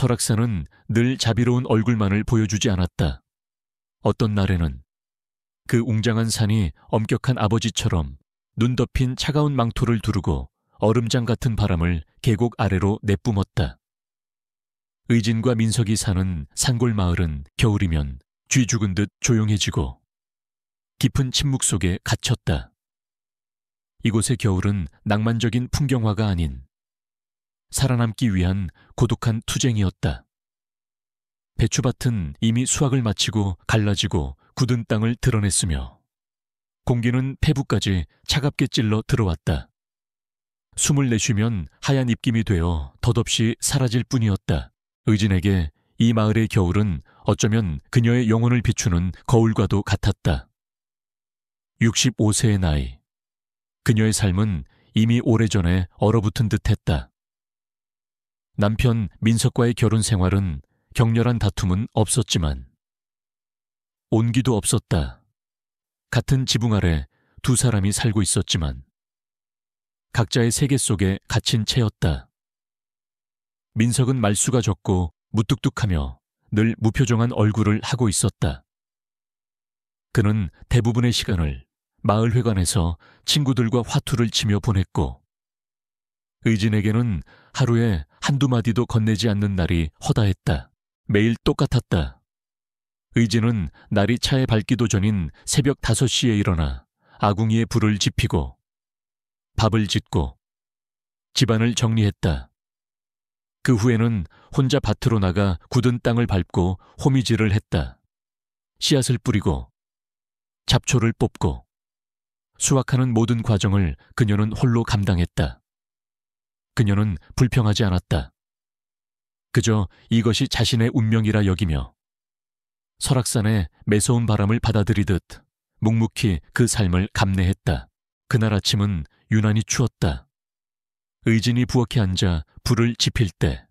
설악산은 늘 자비로운 얼굴만을 보여주지 않았다. 어떤 날에는 그 웅장한 산이 엄격한 아버지처럼 눈 덮인 차가운 망토를 두르고 얼음장 같은 바람을 계곡 아래로 내뿜었다. 의진과 민석이 사는 산골 마을은 겨울이면 쥐 죽은 듯 조용해지고 깊은 침묵 속에 갇혔다. 이곳의 겨울은 낭만적인 풍경화가 아닌 살아남기 위한 고독한 투쟁이었다. 배추밭은 이미 수확을 마치고 갈라지고 굳은 땅을 드러냈으며 공기는 폐부까지 차갑게 찔러 들어왔다. 숨을 내쉬면 하얀 입김이 되어 덧없이 사라질 뿐이었다. 의진에게 이 마을의 겨울은 어쩌면 그녀의 영혼을 비추는 거울과도 같았다. 65세의 나이. 그녀의 삶은 이미 오래전에 얼어붙은 듯했다. 남편 민석과의 결혼 생활은 격렬한 다툼은 없었지만 온기도 없었다. 같은 지붕 아래 두 사람이 살고 있었지만 각자의 세계 속에 갇힌 채였다. 민석은 말수가 적고 무뚝뚝하며 늘 무표정한 얼굴을 하고 있었다. 그는 대부분의 시간을 마을회관에서 친구들과 화투를 치며 보냈고 의진에게는 하루에 한두 마디도 건네지 않는 날이 허다했다. 매일 똑같았다. 의진은 날이 차에 밝기도 전인 새벽 5시에 일어나 아궁이에 불을 지피고 밥을 짓고 집안을 정리했다. 그 후에는 혼자 밭으로 나가 굳은 땅을 밟고 호미질을 했다. 씨앗을 뿌리고 잡초를 뽑고 수확하는 모든 과정을 그녀는 홀로 감당했다. 그녀는 불평하지 않았다. 그저 이것이 자신의 운명이라 여기며 설악산의 매서운 바람을 받아들이듯 묵묵히 그 삶을 감내했다. 그날 아침은 유난히 추웠다. 의진이 부엌에 앉아 불을 지필 때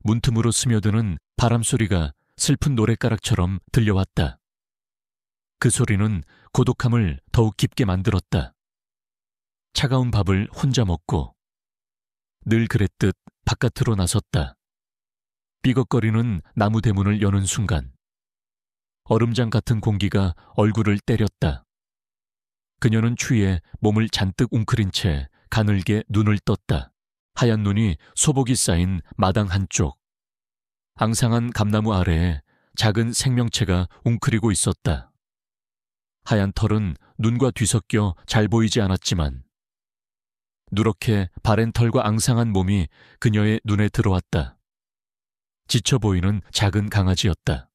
문틈으로 스며드는 바람 소리가 슬픈 노랫가락처럼 들려왔다. 그 소리는 고독함을 더욱 깊게 만들었다. 차가운 밥을 혼자 먹고 늘 그랬듯 바깥으로 나섰다. 삐걱거리는 나무 대문을 여는 순간 얼음장 같은 공기가 얼굴을 때렸다. 그녀는 추위에 몸을 잔뜩 웅크린 채 가늘게 눈을 떴다. 하얀 눈이 소복이 쌓인 마당 한쪽. 앙상한 감나무 아래에 작은 생명체가 웅크리고 있었다. 하얀 털은 눈과 뒤섞여 잘 보이지 않았지만 누렇게 바랜 털과 앙상한 몸이 그녀의 눈에 들어왔다. 지쳐 보이는 작은 강아지였다.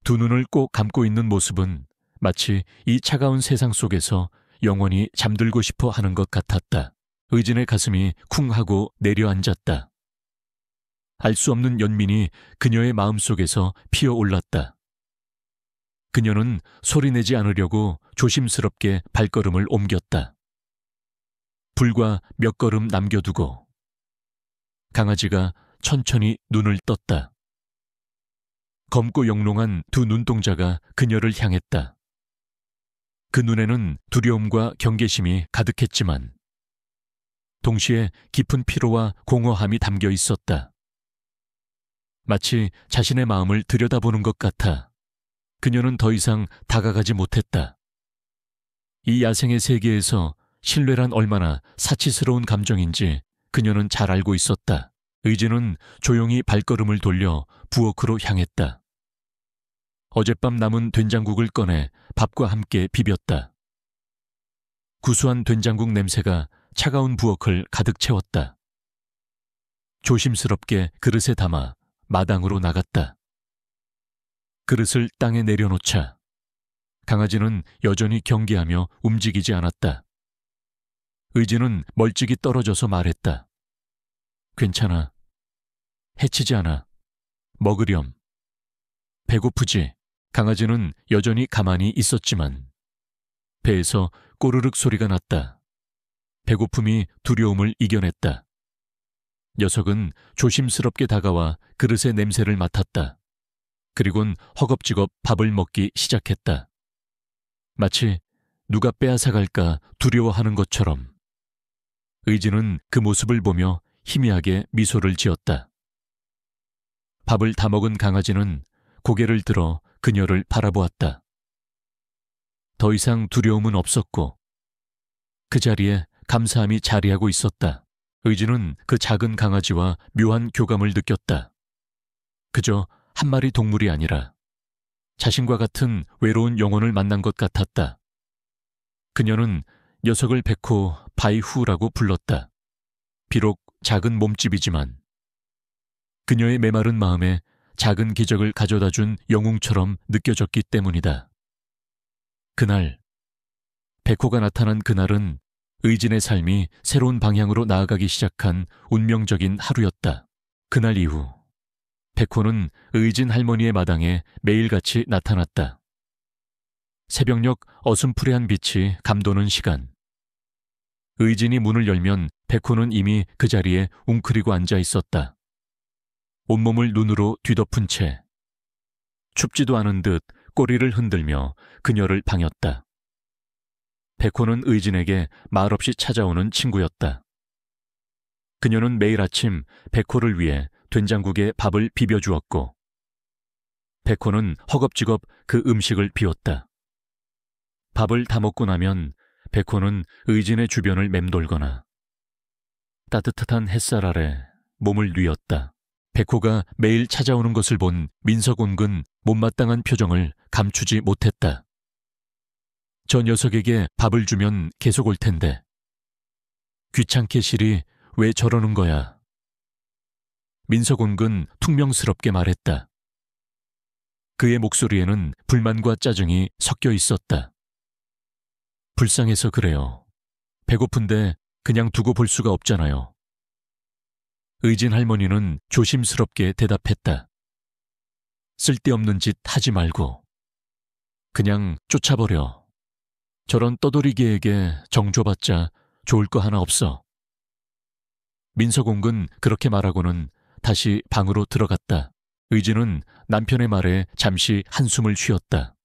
두 눈을 꼭 감고 있는 모습은 마치 이 차가운 세상 속에서 영원히 잠들고 싶어 하는 것 같았다. 의진의 가슴이 쿵 하고 내려앉았다. 알 수 없는 연민이 그녀의 마음속에서 피어올랐다. 그녀는 소리내지 않으려고 조심스럽게 발걸음을 옮겼다. 불과 몇 걸음 남겨두고 강아지가 천천히 눈을 떴다. 검고 영롱한 두 눈동자가 그녀를 향했다. 그 눈에는 두려움과 경계심이 가득했지만 동시에 깊은 피로와 공허함이 담겨 있었다. 마치 자신의 마음을 들여다보는 것 같아 그녀는 더 이상 다가가지 못했다. 이 야생의 세계에서 신뢰란 얼마나 사치스러운 감정인지 그녀는 잘 알고 있었다. 의진은 조용히 발걸음을 돌려 부엌으로 향했다. 어젯밤 남은 된장국을 꺼내 밥과 함께 비볐다. 구수한 된장국 냄새가 차가운 부엌을 가득 채웠다. 조심스럽게 그릇에 담아 마당으로 나갔다. 그릇을 땅에 내려놓자 강아지는 여전히 경계하며 움직이지 않았다. 의진은 멀찍이 떨어져서 말했다. 괜찮아. 해치지 않아. 먹으렴. 배고프지? 강아지는 여전히 가만히 있었지만 배에서 꼬르륵 소리가 났다. 배고픔이 두려움을 이겨냈다. 녀석은 조심스럽게 다가와 그릇의 냄새를 맡았다. 그리곤 허겁지겁 밥을 먹기 시작했다. 마치 누가 빼앗아갈까 두려워하는 것처럼. 의진은 그 모습을 보며 희미하게 미소를 지었다. 밥을 다 먹은 강아지는 고개를 들어 그녀를 바라보았다. 더 이상 두려움은 없었고 그 자리에 감사함이 자리하고 있었다. 의지는 그 작은 강아지와 묘한 교감을 느꼈다. 그저 한 마리 동물이 아니라 자신과 같은 외로운 영혼을 만난 것 같았다. 그녀는 녀석을 베코 바이후라고 불렀다. 비록 작은 몸집이지만 그녀의 메마른 마음에 작은 기적을 가져다준 영웅처럼 느껴졌기 때문이다. 그날, 베코가 나타난 그날은 의진의 삶이 새로운 방향으로 나아가기 시작한 운명적인 하루였다. 그날 이후 베코는 의진 할머니의 마당에 매일같이 나타났다. 새벽녘 어슴푸레한 빛이 감도는 시간. 의진이 문을 열면 베코는 이미 그 자리에 웅크리고 앉아 있었다. 온몸을 눈으로 뒤덮은 채 춥지도 않은 듯 꼬리를 흔들며 그녀를 방였다. 베코는 의진에게 말없이 찾아오는 친구였다. 그녀는 매일 아침 베코를 위해 된장국에 밥을 비벼주었고 베코는 허겁지겁 그 음식을 비웠다. 밥을 다 먹고 나면 베코는 의진의 주변을 맴돌거나 따뜻한 햇살 아래 몸을 뉘었다. 베코가 매일 찾아오는 것을 본 민석온근 못마땅한 표정을 감추지 못했다. 저 녀석에게 밥을 주면 계속 올 텐데 귀찮게 실이 왜 저러는 거야? 민석온근 퉁명스럽게 말했다. 그의 목소리에는 불만과 짜증이 섞여 있었다. 불쌍해서 그래요. 배고픈데 그냥 두고 볼 수가 없잖아요. 의진 할머니는 조심스럽게 대답했다. 쓸데없는 짓 하지 말고 그냥 쫓아버려. 저런 떠돌이개에게 정 줘봤자 좋을 거 하나 없어. 민석옹은 그렇게 말하고는 다시 방으로 들어갔다. 의진은 남편의 말에 잠시 한숨을 쉬었다.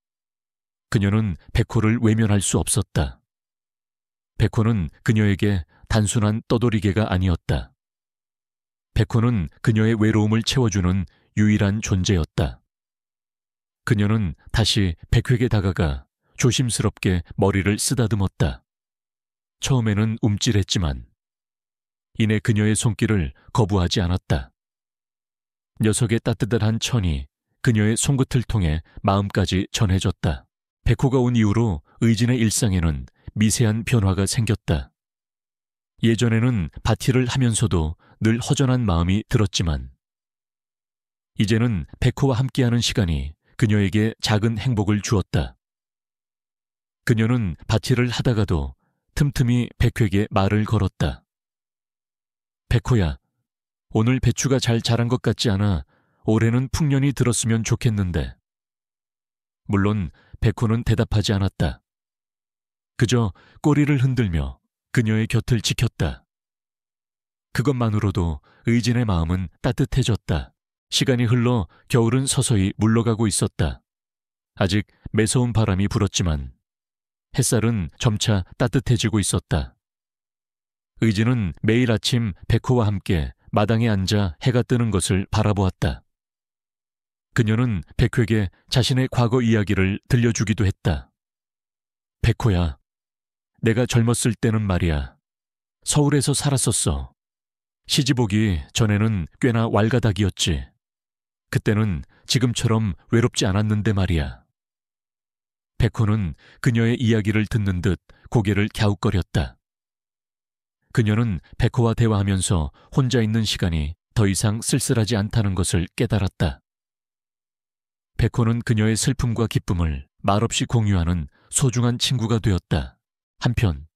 그녀는 베코를 외면할 수 없었다. 베코는 그녀에게 단순한 떠돌이개가 아니었다. 베코는 그녀의 외로움을 채워주는 유일한 존재였다. 그녀는 다시 백회에게 다가가 조심스럽게 머리를 쓰다듬었다. 처음에는 움찔했지만 이내 그녀의 손길을 거부하지 않았다. 녀석의 따뜻한 천이 그녀의 손끝을 통해 마음까지 전해졌다. 베코가 온 이후로 의진의 일상에는 미세한 변화가 생겼다. 예전에는 바티를 하면서도 늘 허전한 마음이 들었지만 이제는 베코와 함께하는 시간이 그녀에게 작은 행복을 주었다. 그녀는 바티를 하다가도 틈틈이 베코에게 말을 걸었다. 베코야, 오늘 배추가 잘 자란 것 같지 않아 올해는 풍년이 들었으면 좋겠는데. 물론 베코는 대답하지 않았다. 그저 꼬리를 흔들며 그녀의 곁을 지켰다. 그것만으로도 의진의 마음은 따뜻해졌다. 시간이 흘러 겨울은 서서히 물러가고 있었다. 아직 매서운 바람이 불었지만 햇살은 점차 따뜻해지고 있었다. 의진은 매일 아침 베코와 함께 마당에 앉아 해가 뜨는 것을 바라보았다. 그녀는 베코에게 자신의 과거 이야기를 들려주기도 했다. 베코야, 내가 젊었을 때는 말이야. 서울에서 살았었어. 시집 오기 전에는 꽤나 왈가닥이었지. 그때는 지금처럼 외롭지 않았는데 말이야. 베코는 그녀의 이야기를 듣는 듯 고개를 갸웃거렸다. 그녀는 베코와 대화하면서 혼자 있는 시간이 더 이상 쓸쓸하지 않다는 것을 깨달았다. 베코는 그녀의 슬픔과 기쁨을 말없이 공유하는 소중한 친구가 되었다. 한편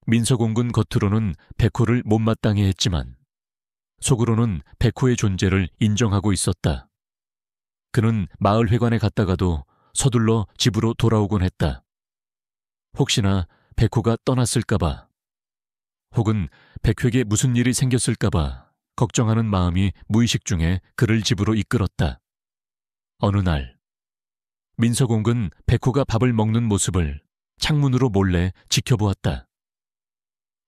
민석옹군 겉으로는 베코를 못마땅해 했지만 속으로는 베코의 존재를 인정하고 있었다. 그는 마을회관에 갔다가도 서둘러 집으로 돌아오곤 했다. 혹시나 베코가 떠났을까봐, 혹은 베코에게 무슨 일이 생겼을까봐 걱정하는 마음이 무의식 중에 그를 집으로 이끌었다. 어느 날 민석옹은 베코가 밥을 먹는 모습을 창문으로 몰래 지켜보았다.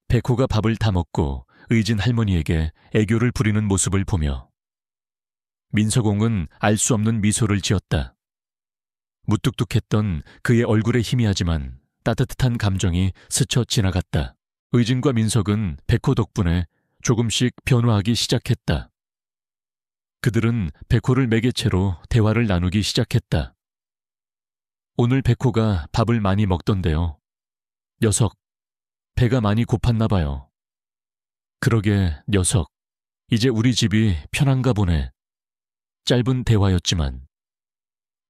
베코가 밥을 다 먹고 의진 할머니에게 애교를 부리는 모습을 보며 민서공은 알 수 없는 미소를 지었다. 무뚝뚝했던 그의 얼굴에 희미하지만 따뜻한 감정이 스쳐 지나갔다. 의진과 민석은 백호 덕분에 조금씩 변화하기 시작했다. 그들은 백호를 매개체로 대화를 나누기 시작했다. 오늘 백호가 밥을 많이 먹던데요. 녀석, 배가 많이 고팠나 봐요. 그러게, 녀석, 이제 우리 집이 편한가 보네. 짧은 대화였지만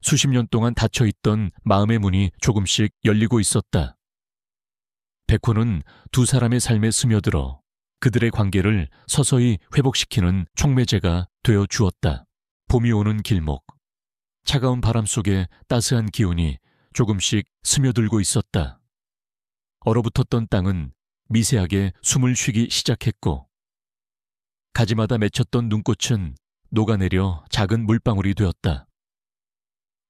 수십 년 동안 닫혀있던 마음의 문이 조금씩 열리고 있었다. 백호는 두 사람의 삶에 스며들어 그들의 관계를 서서히 회복시키는 촉매제가 되어 주었다. 봄이 오는 길목, 차가운 바람 속에 따스한 기운이 조금씩 스며들고 있었다. 얼어붙었던 땅은 미세하게 숨을 쉬기 시작했고 가지마다 맺혔던 눈꽃은 녹아내려 작은 물방울이 되었다.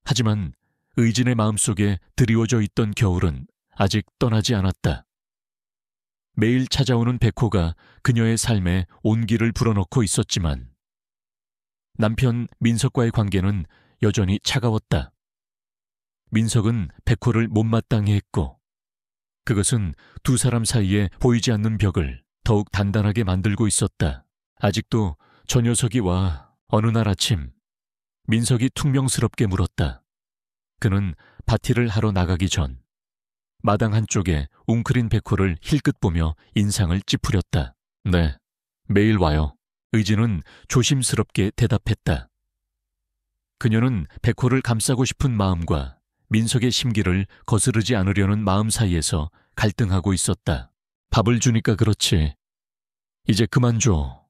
하지만 의진의 마음속에 드리워져 있던 겨울은 아직 떠나지 않았다. 매일 찾아오는 백호가 그녀의 삶에 온기를 불어넣고 있었지만 남편 민석과의 관계는 여전히 차가웠다. 민석은 백호를 못마땅해 했고 그것은 두 사람 사이에 보이지 않는 벽을 더욱 단단하게 만들고 있었다. 아직도 저 녀석이 와. 어느 날 아침 민석이 퉁명스럽게 물었다. 그는 파티를 하러 나가기 전 마당 한쪽에 웅크린 백호를 힐끗 보며 인상을 찌푸렸다. 네, 매일 와요. 의진은 조심스럽게 대답했다. 그녀는 백호를 감싸고 싶은 마음과 민석의 심기를 거스르지 않으려는 마음 사이에서 갈등하고 있었다. 밥을 주니까 그렇지. 이제 그만 줘.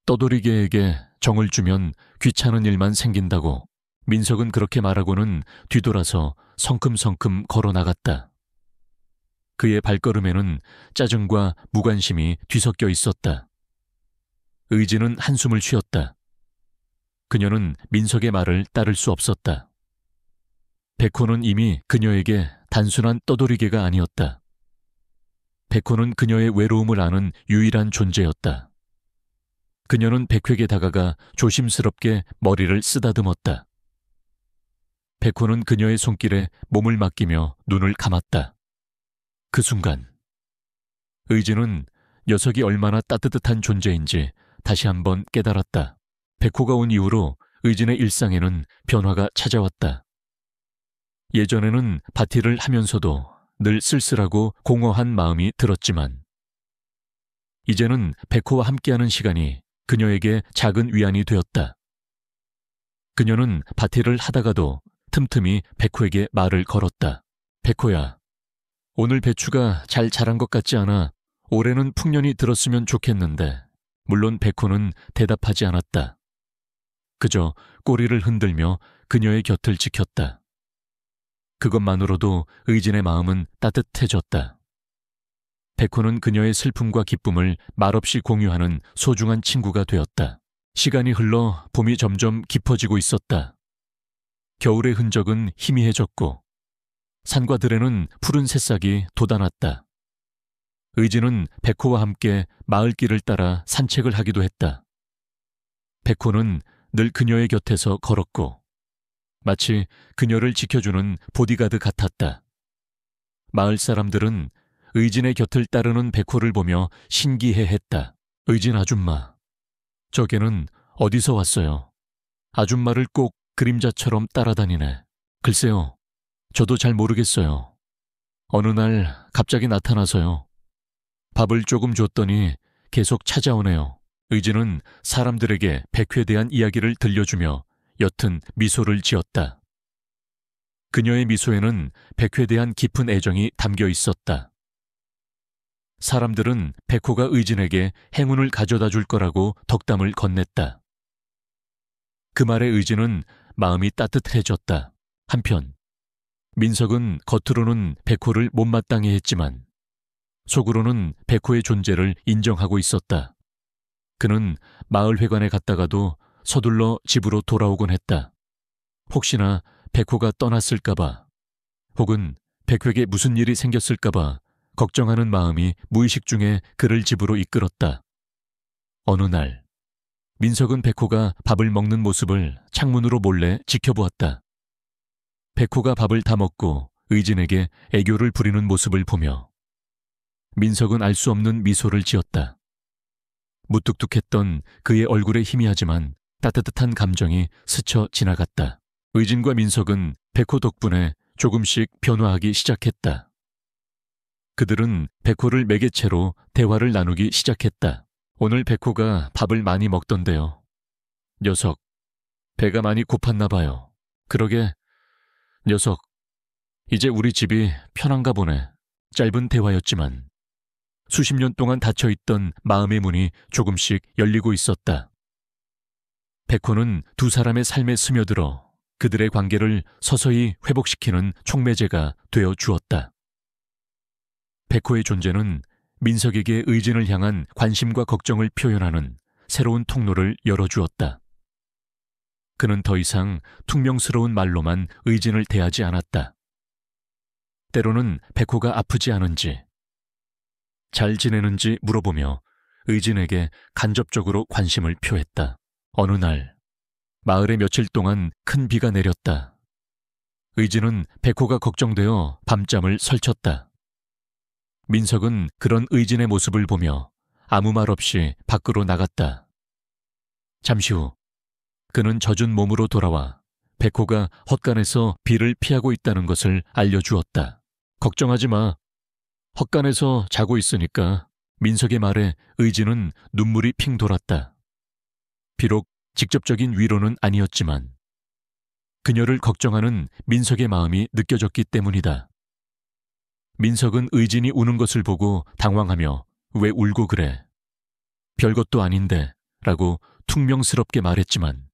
떠돌이개에게 정을 주면 귀찮은 일만 생긴다고. 민석은 그렇게 말하고는 뒤돌아서 성큼성큼 걸어 나갔다. 그의 발걸음에는 짜증과 무관심이 뒤섞여 있었다. 의진은 한숨을 쉬었다. 그녀는 민석의 말을 따를 수 없었다. 백호는 이미 그녀에게 단순한 떠돌이개가 아니었다. 백호는 그녀의 외로움을 아는 유일한 존재였다. 그녀는 백회에게 다가가 조심스럽게 머리를 쓰다듬었다. 백호는 그녀의 손길에 몸을 맡기며 눈을 감았다. 그 순간 의진은 녀석이 얼마나 따뜻한 존재인지 다시 한번 깨달았다. 백호가 온 이후로 의진의 일상에는 변화가 찾아왔다. 예전에는 파티를 하면서도 늘 쓸쓸하고 공허한 마음이 들었지만 이제는 백호와 함께하는 시간이 그녀에게 작은 위안이 되었다. 그녀는 파티를 하다가도 틈틈이 백호에게 말을 걸었다. 백호야, 오늘 배추가 잘 자란 것 같지 않아. 올해는 풍년이 들었으면 좋겠는데. 물론 백호는 대답하지 않았다. 그저 꼬리를 흔들며 그녀의 곁을 지켰다. 그것만으로도 의진의 마음은 따뜻해졌다. 백호는 그녀의 슬픔과 기쁨을 말없이 공유하는 소중한 친구가 되었다. 시간이 흘러 봄이 점점 깊어지고 있었다. 겨울의 흔적은 희미해졌고 산과 들에는 푸른 새싹이 돋아났다. 의진은 백호와 함께 마을길을 따라 산책을 하기도 했다. 백호는 늘 그녀의 곁에서 걸었고 마치 그녀를 지켜주는 보디가드 같았다. 마을 사람들은 의진의 곁을 따르는 백호를 보며 신기해했다. 의진 아줌마, 저게는 어디서 왔어요? 아줌마를 꼭 그림자처럼 따라다니네. 글쎄요, 저도 잘 모르겠어요. 어느 날 갑자기 나타나서요. 밥을 조금 줬더니 계속 찾아오네요. 의진은 사람들에게 백회에 대한 이야기를 들려주며 옅은 미소를 지었다. 그녀의 미소에는 백회에 대한 깊은 애정이 담겨 있었다. 사람들은 백호가 의진에게 행운을 가져다 줄 거라고 덕담을 건넸다. 그 말에 의진은 마음이 따뜻해졌다. 한편 민석은 겉으로는 백호를 못마땅해 했지만 속으로는 백호의 존재를 인정하고 있었다. 그는 마을회관에 갔다가도 서둘러 집으로 돌아오곤 했다. 혹시나 백호가 떠났을까봐 혹은 백회에게 무슨 일이 생겼을까봐 걱정하는 마음이 무의식 중에 그를 집으로 이끌었다. 어느 날 민석은 백호가 밥을 먹는 모습을 창문으로 몰래 지켜보았다. 백호가 밥을 다 먹고 의진에게 애교를 부리는 모습을 보며 민석은 알 수 없는 미소를 지었다. 무뚝뚝했던 그의 얼굴에 희미하지만 따뜻한 감정이 스쳐 지나갔다. 의진과 민석은 백호 덕분에 조금씩 변화하기 시작했다. 그들은 백호를 매개체로 대화를 나누기 시작했다. 오늘 백호가 밥을 많이 먹던데요. 녀석, 배가 많이 고팠나 봐요. 그러게, 녀석, 이제 우리 집이 편한가 보네. 짧은 대화였지만 수십 년 동안 닫혀있던 마음의 문이 조금씩 열리고 있었다. 백호는 두 사람의 삶에 스며들어 그들의 관계를 서서히 회복시키는 촉매제가 되어 주었다. 백호의 존재는 민석에게 의진을 향한 관심과 걱정을 표현하는 새로운 통로를 열어주었다. 그는 더 이상 퉁명스러운 말로만 의진을 대하지 않았다. 때로는 백호가 아프지 않은지, 잘 지내는지 물어보며 의진에게 간접적으로 관심을 표했다. 어느 날, 마을에 며칠 동안 큰 비가 내렸다. 의진은 백호가 걱정되어 밤잠을 설쳤다. 민석은 그런 의진의 모습을 보며 아무 말 없이 밖으로 나갔다. 잠시 후 그는 젖은 몸으로 돌아와 백호가 헛간에서 비를 피하고 있다는 것을 알려주었다. 걱정하지 마. 헛간에서 자고 있으니까. 민석의 말에 의진은 눈물이 핑 돌았다. 비록 직접적인 위로는 아니었지만 그녀를 걱정하는 민석의 마음이 느껴졌기 때문이다. 민석은 의진이 우는 것을 보고 당황하며 왜 울고 그래? 별것도 아닌데 라고 퉁명스럽게 말했지만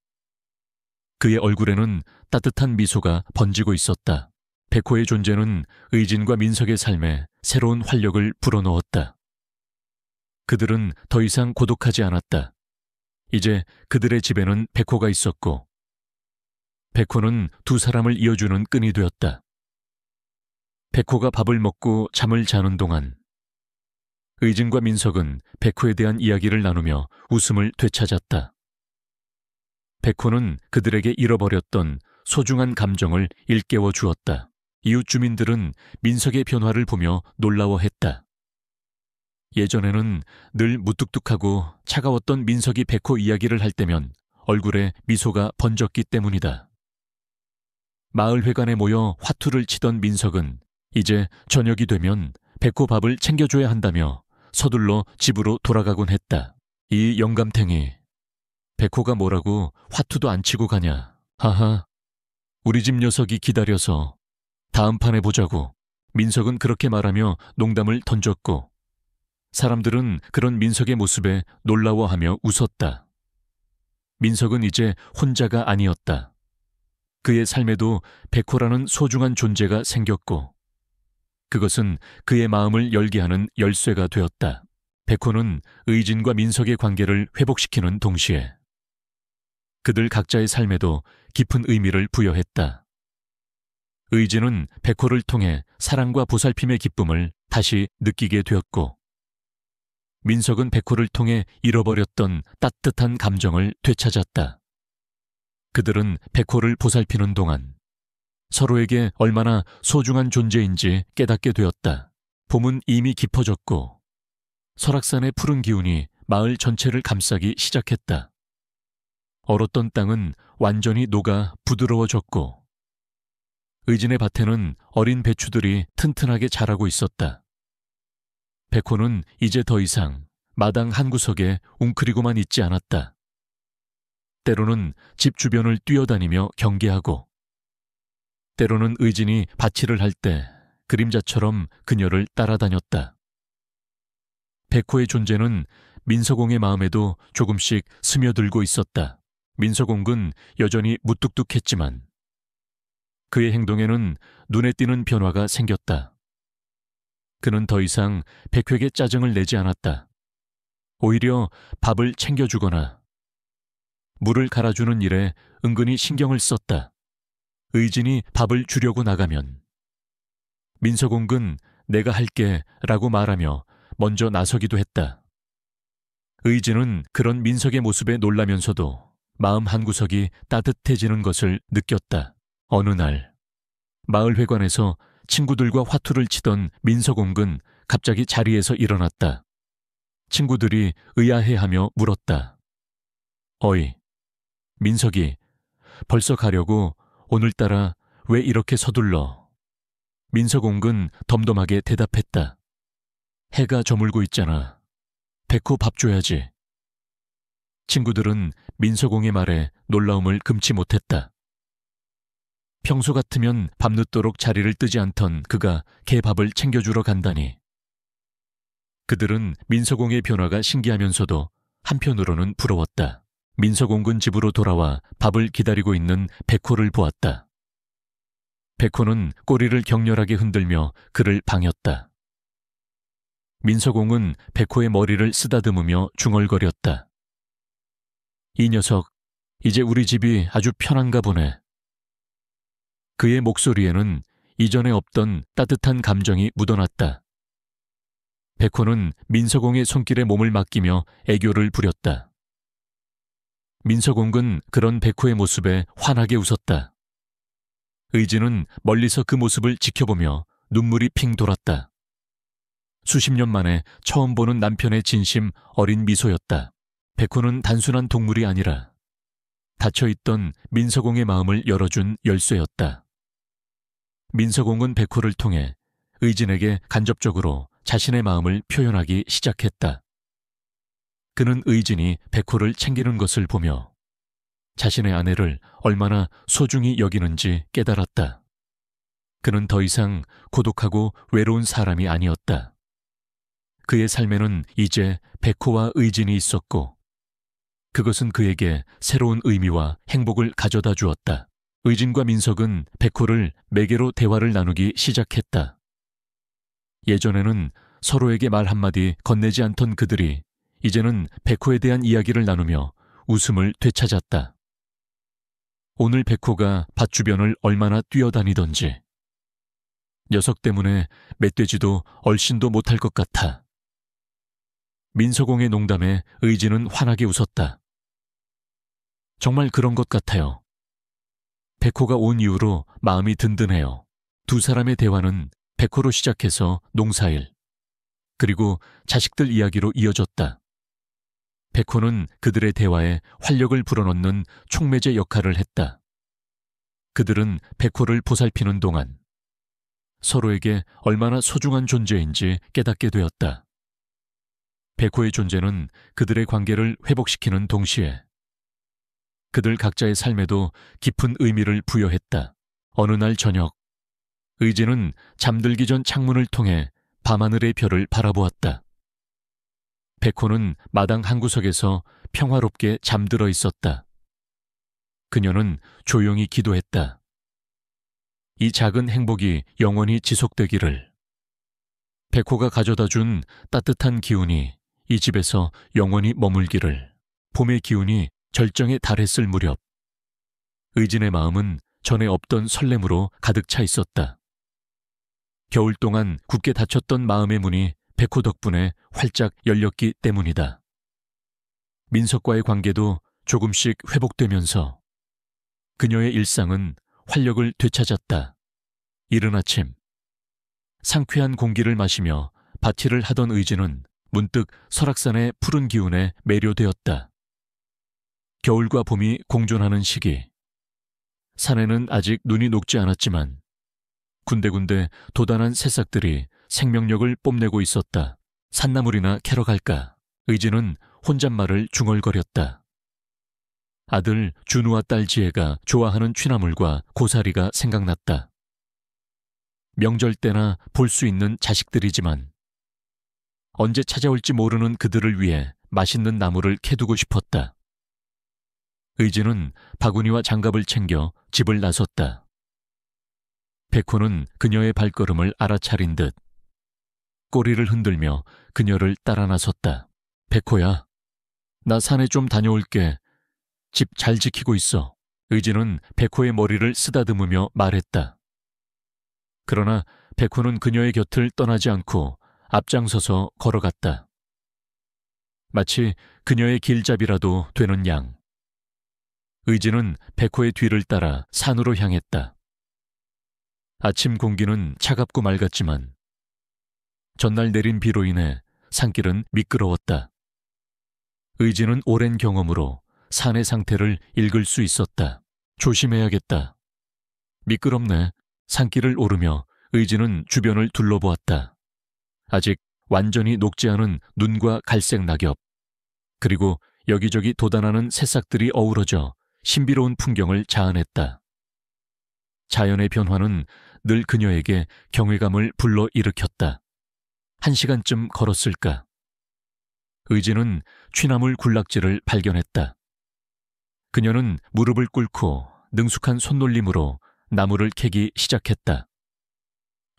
그의 얼굴에는 따뜻한 미소가 번지고 있었다. 백호의 존재는 의진과 민석의 삶에 새로운 활력을 불어넣었다. 그들은 더 이상 고독하지 않았다. 이제 그들의 집에는 백호가 있었고 백호는 두 사람을 이어주는 끈이 되었다. 백호가 밥을 먹고 잠을 자는 동안 의진과 민석은 백호에 대한 이야기를 나누며 웃음을 되찾았다. 백호는 그들에게 잃어버렸던 소중한 감정을 일깨워 주었다. 이웃 주민들은 민석의 변화를 보며 놀라워했다. 예전에는 늘 무뚝뚝하고 차가웠던 민석이 백호 이야기를 할 때면 얼굴에 미소가 번졌기 때문이다. 마을 회관에 모여 화투를 치던 민석은 이제 저녁이 되면 백호 밥을 챙겨줘야 한다며 서둘러 집으로 돌아가곤 했다. 이 영감탱이, 백호가 뭐라고 화투도 안 치고 가냐. 하하, 우리 집 녀석이 기다려서 다음 판에 보자고. 민석은 그렇게 말하며 농담을 던졌고 사람들은 그런 민석의 모습에 놀라워하며 웃었다. 민석은 이제 혼자가 아니었다. 그의 삶에도 백호라는 소중한 존재가 생겼고 그것은 그의 마음을 열게 하는 열쇠가 되었다. 백호는 의진과 민석의 관계를 회복시키는 동시에 그들 각자의 삶에도 깊은 의미를 부여했다. 의진은 백호를 통해 사랑과 보살핌의 기쁨을 다시 느끼게 되었고 민석은 백호를 통해 잃어버렸던 따뜻한 감정을 되찾았다. 그들은 백호를 보살피는 동안 서로에게 얼마나 소중한 존재인지 깨닫게 되었다. 봄은 이미 깊어졌고 설악산의 푸른 기운이 마을 전체를 감싸기 시작했다. 얼었던 땅은 완전히 녹아 부드러워졌고 의진의 밭에는 어린 배추들이 튼튼하게 자라고 있었다. 백호는 이제 더 이상 마당 한구석에 웅크리고만 있지 않았다. 때로는 집 주변을 뛰어다니며 경계하고 때로는 의진이 밭일을 할 때 그림자처럼 그녀를 따라다녔다. 백호의 존재는 민서공의 마음에도 조금씩 스며들고 있었다. 민서공은 여전히 무뚝뚝했지만 그의 행동에는 눈에 띄는 변화가 생겼다. 그는 더 이상 백호에게 짜증을 내지 않았다. 오히려 밥을 챙겨주거나 물을 갈아주는 일에 은근히 신경을 썼다. 의진이 밥을 주려고 나가면 민서공은 내가 할게 라고 말하며 먼저 나서기도 했다. 의진은 그런 민석의 모습에 놀라면서도 마음 한구석이 따뜻해지는 것을 느꼈다. 어느 날 마을회관에서 친구들과 화투를 치던 민석옹은 갑자기 자리에서 일어났다. 친구들이 의아해하며 물었다. 어이, 민석이 벌써 가려고 오늘따라 왜 이렇게 서둘러? 민석옹은 덤덤하게 대답했다. 해가 저물고 있잖아. 백호 밥 줘야지. 친구들은 민석옹의 말에 놀라움을 금치 못했다. 평소 같으면 밤늦도록 자리를 뜨지 않던 그가 개밥을 챙겨주러 간다니. 그들은 민석옹의 변화가 신기하면서도 한편으로는 부러웠다. 민석옹은 집으로 돌아와 밥을 기다리고 있는 백호를 보았다. 백호는 꼬리를 격렬하게 흔들며 그를 방했다. 민석옹은 백호의 머리를 쓰다듬으며 중얼거렸다. 이 녀석, 이제 우리 집이 아주 편한가 보네. 그의 목소리에는 이전에 없던 따뜻한 감정이 묻어났다. 백호는 민석옹의 손길에 몸을 맡기며 애교를 부렸다. 민석옹은 그런 백호의 모습에 환하게 웃었다. 의진은 멀리서 그 모습을 지켜보며 눈물이 핑 돌았다. 수십 년 만에 처음 보는 남편의 진심 어린 미소였다. 백호는 단순한 동물이 아니라 닫혀있던 민석옹의 마음을 열어준 열쇠였다. 민석옹은 백호를 통해 의진에게 간접적으로 자신의 마음을 표현하기 시작했다. 그는 의진이 백호를 챙기는 것을 보며 자신의 아내를 얼마나 소중히 여기는지 깨달았다. 그는 더 이상 고독하고 외로운 사람이 아니었다. 그의 삶에는 이제 백호와 의진이 있었고 그것은 그에게 새로운 의미와 행복을 가져다 주었다. 의진과 민석은 백호를 매개로 대화를 나누기 시작했다. 예전에는 서로에게 말 한마디 건네지 않던 그들이 이제는 백호에 대한 이야기를 나누며 웃음을 되찾았다. 오늘 백호가 밭 주변을 얼마나 뛰어다니던지 녀석 때문에 멧돼지도 얼씬도 못할 것 같아. 민석옹의 농담에 의진은 환하게 웃었다. 정말 그런 것 같아요. 백호가 온 이후로 마음이 든든해요. 두 사람의 대화는 백호로 시작해서 농사일, 그리고 자식들 이야기로 이어졌다. 백호는 그들의 대화에 활력을 불어넣는 촉매제 역할을 했다. 그들은 백호를 보살피는 동안 서로에게 얼마나 소중한 존재인지 깨닫게 되었다. 백호의 존재는 그들의 관계를 회복시키는 동시에 그들 각자의 삶에도 깊은 의미를 부여했다. 어느 날 저녁, 의진은 잠들기 전 창문을 통해 밤하늘의 별을 바라보았다. 백호는 마당 한구석에서 평화롭게 잠들어 있었다. 그녀는 조용히 기도했다. 이 작은 행복이 영원히 지속되기를. 백호가 가져다 준 따뜻한 기운이 이 집에서 영원히 머물기를. 봄의 기운이 절정에 달했을 무렵 의진의 마음은 전에 없던 설렘으로 가득 차 있었다. 겨울 동안 굳게 닫혔던 마음의 문이 백호 덕분에 활짝 열렸기 때문이다. 민석과의 관계도 조금씩 회복되면서 그녀의 일상은 활력을 되찾았다. 이른 아침 상쾌한 공기를 마시며 밭일을 하던 의진은 문득 설악산의 푸른 기운에 매료되었다. 겨울과 봄이 공존하는 시기. 산에는 아직 눈이 녹지 않았지만 군데군데 도단한 새싹들이 생명력을 뽐내고 있었다. 산나물이나 캐러 갈까? 의진은 혼잣말을 중얼거렸다. 아들 준우와 딸 지혜가 좋아하는 취나물과 고사리가 생각났다. 명절 때나 볼 수 있는 자식들이지만 언제 찾아올지 모르는 그들을 위해 맛있는 나물을 캐두고 싶었다. 의진은 바구니와 장갑을 챙겨 집을 나섰다. 백호는 그녀의 발걸음을 알아차린 듯 꼬리를 흔들며 그녀를 따라 나섰다. 백호야, 나 산에 좀 다녀올게. 집 잘 지키고 있어. 의진은 백호의 머리를 쓰다듬으며 말했다. 그러나 백호는 그녀의 곁을 떠나지 않고 앞장서서 걸어갔다. 마치 그녀의 길잡이라도 되는 양. 의지는 백호의 뒤를 따라 산으로 향했다. 아침 공기는 차갑고 맑았지만 전날 내린 비로 인해 산길은 미끄러웠다. 의지는 오랜 경험으로 산의 상태를 읽을 수 있었다. 조심해야겠다. 미끄럽네. 산길을 오르며 의지는 주변을 둘러보았다. 아직 완전히 녹지 않은 눈과 갈색 낙엽, 그리고 여기저기 돋아나는 새싹들이 어우러져 신비로운 풍경을 자아냈다. 자연의 변화는 늘 그녀에게 경외감을 불러일으켰다. 1시간쯤 걸었을까? 의지는 취나물 군락지를 발견했다. 그녀는 무릎을 꿇고 능숙한 손놀림으로 나무를 캐기 시작했다.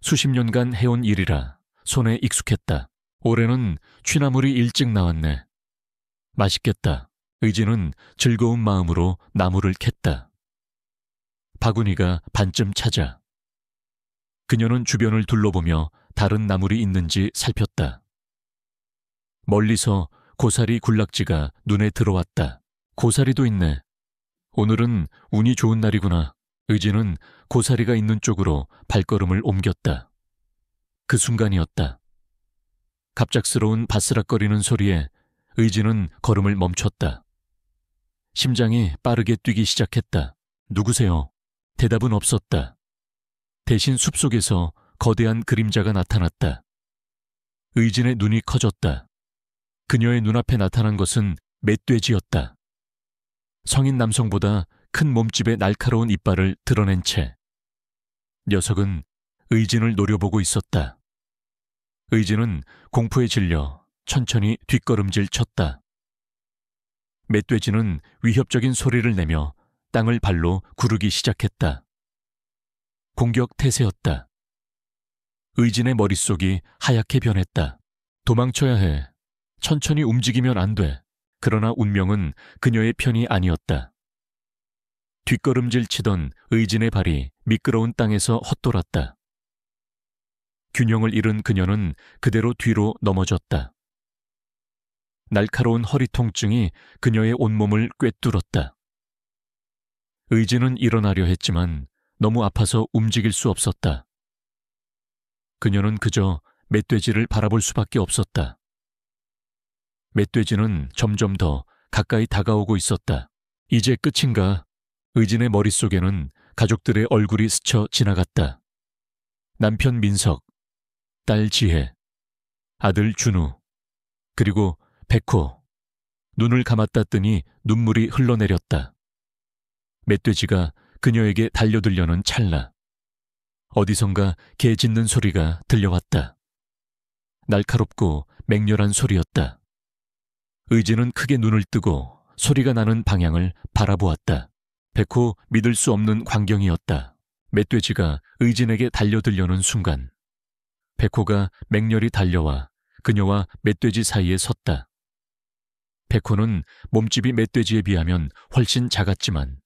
수십 년간 해온 일이라 손에 익숙했다. 올해는 취나물이 일찍 나왔네. 맛있겠다. 의지는 즐거운 마음으로 나무를 캤다. 바구니가 반쯤 차자 그녀는 주변을 둘러보며 다른 나물이 있는지 살폈다. 멀리서 고사리 군락지가 눈에 들어왔다. 고사리도 있네. 오늘은 운이 좋은 날이구나. 의지는 고사리가 있는 쪽으로 발걸음을 옮겼다. 그 순간이었다. 갑작스러운 바스락거리는 소리에 의지는 걸음을 멈췄다. 심장이 빠르게 뛰기 시작했다. 누구세요? 대답은 없었다. 대신 숲속에서 거대한 그림자가 나타났다. 의진의 눈이 커졌다. 그녀의 눈앞에 나타난 것은 멧돼지였다. 성인 남성보다 큰 몸집의 날카로운 이빨을 드러낸 채 녀석은 의진을 노려보고 있었다. 의진은 공포에 질려 천천히 뒷걸음질 쳤다. 멧돼지는 위협적인 소리를 내며 땅을 발로 구르기 시작했다. 공격 태세였다. 의진의 머릿속이 하얗게 변했다. 도망쳐야 해. 천천히 움직이면 안 돼. 그러나 운명은 그녀의 편이 아니었다. 뒷걸음질 치던 의진의 발이 미끄러운 땅에서 헛돌았다. 균형을 잃은 그녀는 그대로 뒤로 넘어졌다. 날카로운 허리 통증이 그녀의 온몸을 꿰뚫었다. 의진은 일어나려 했지만 너무 아파서 움직일 수 없었다. 그녀는 그저 멧돼지를 바라볼 수밖에 없었다. 멧돼지는 점점 더 가까이 다가오고 있었다. 이제 끝인가? 의진의 머릿속에는 가족들의 얼굴이 스쳐 지나갔다. 남편 민석, 딸 지혜, 아들 준우, 그리고 백호. 눈을 감았다 뜨니 눈물이 흘러내렸다. 멧돼지가 그녀에게 달려들려는 찰나 어디선가 개 짖는 소리가 들려왔다. 날카롭고 맹렬한 소리였다. 의지는 크게 눈을 뜨고 소리가 나는 방향을 바라보았다. 백호 믿을 수 없는 광경이었다. 멧돼지가 의진에게 달려들려는 순간 백호가 맹렬히 달려와 그녀와 멧돼지 사이에 섰다. 백호는 몸집이 멧돼지에 비하면 훨씬 작았지만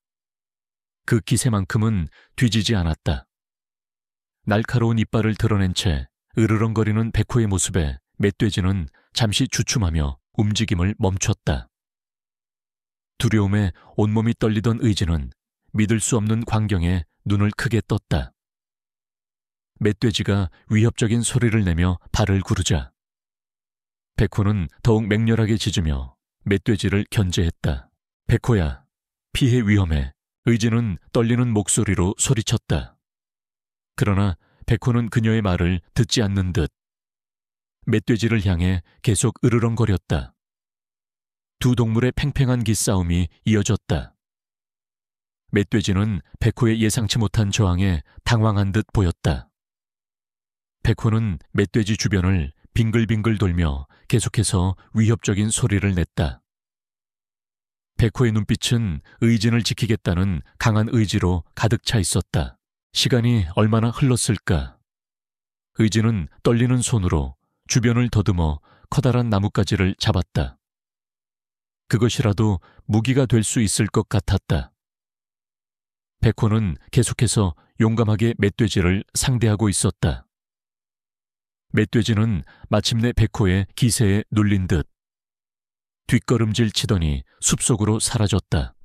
그 기세만큼은 뒤지지 않았다. 날카로운 이빨을 드러낸 채 으르렁거리는 백호의 모습에 멧돼지는 잠시 주춤하며 움직임을 멈췄다. 두려움에 온몸이 떨리던 의지는 믿을 수 없는 광경에 눈을 크게 떴다. 멧돼지가 위협적인 소리를 내며 발을 구르자 백호는 더욱 맹렬하게 짖으며 멧돼지를 견제했다. 백호야, 피해 위험해. 의지는 떨리는 목소리로 소리쳤다. 그러나 백호는 그녀의 말을 듣지 않는 듯 멧돼지를 향해 계속 으르렁거렸다. 두 동물의 팽팽한 기싸움이 이어졌다. 멧돼지는 백호의 예상치 못한 저항에 당황한 듯 보였다. 백호는 멧돼지 주변을 빙글빙글 돌며 계속해서 위협적인 소리를 냈다. 백호의 눈빛은 의진을 지키겠다는 강한 의지로 가득 차 있었다. 시간이 얼마나 흘렀을까? 의진은 떨리는 손으로 주변을 더듬어 커다란 나뭇가지를 잡았다. 그것이라도 무기가 될 수 있을 것 같았다. 백호는 계속해서 용감하게 멧돼지를 상대하고 있었다. 멧돼지는 마침내 백호의 기세에 눌린 듯 뒷걸음질 치더니 숲속으로 사라졌다.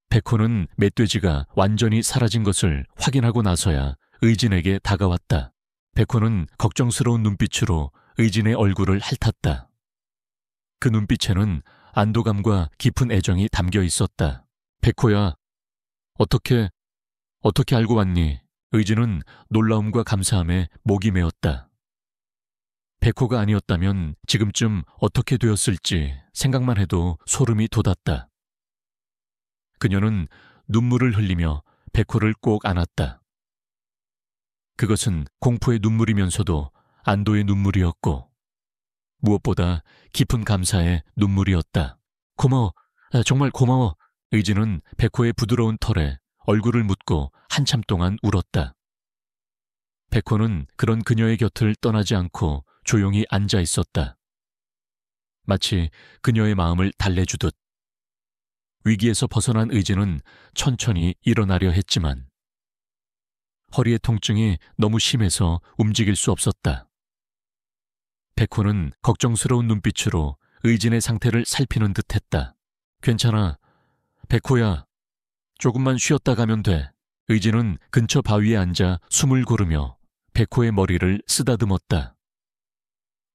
백호는 멧돼지가 완전히 사라진 것을 확인하고 나서야 의진에게 다가왔다. 백호는 걱정스러운 눈빛으로 의진의 얼굴을 핥았다. 그 눈빛에는 안도감과 깊은 애정이 담겨 있었다. 백호야, 어떻게 알고 왔니? 의진은 놀라움과 감사함에 목이 메었다. 백호가 아니었다면 지금쯤 어떻게 되었을지 생각만 해도 소름이 돋았다. 그녀는 눈물을 흘리며 백호를 꼭 안았다. 그것은 공포의 눈물이면서도 안도의 눈물이었고 무엇보다 깊은 감사의 눈물이었다. 고마워, 정말 고마워. 의진은 백호의 부드러운 털에 얼굴을 묻고 한참 동안 울었다. 백호는 그런 그녀의 곁을 떠나지 않고 조용히 앉아 있었다. 마치 그녀의 마음을 달래주듯. 위기에서 벗어난 의진은 천천히 일어나려 했지만 허리의 통증이 너무 심해서 움직일 수 없었다. 백호는 걱정스러운 눈빛으로 의진의 상태를 살피는 듯 했다. 괜찮아. 백호야. 조금만 쉬었다 가면 돼. 의진은 근처 바위에 앉아 숨을 고르며 백호의 머리를 쓰다듬었다.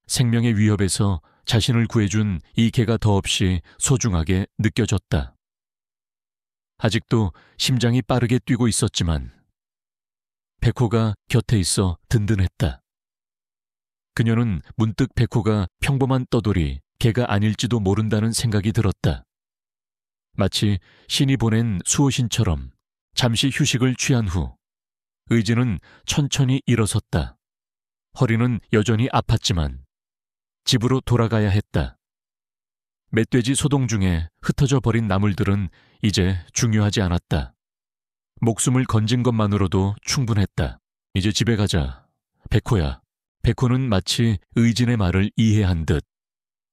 생명의 위협에서 자신을 구해준 이 개가 더없이 소중하게 느껴졌다. 아직도 심장이 빠르게 뛰고 있었지만 백호가 곁에 있어 든든했다. 그녀는 문득 백호가 평범한 떠돌이 개가 아닐지도 모른다는 생각이 들었다. 마치 신이 보낸 수호신처럼 잠시 휴식을 취한 후 의진은 천천히 일어섰다. 허리는 여전히 아팠지만 집으로 돌아가야 했다. 멧돼지 소동 중에 흩어져 버린 나물들은 이제 중요하지 않았다. 목숨을 건진 것만으로도 충분했다. 이제 집에 가자. 백호야. 백호는 마치 의진의 말을 이해한 듯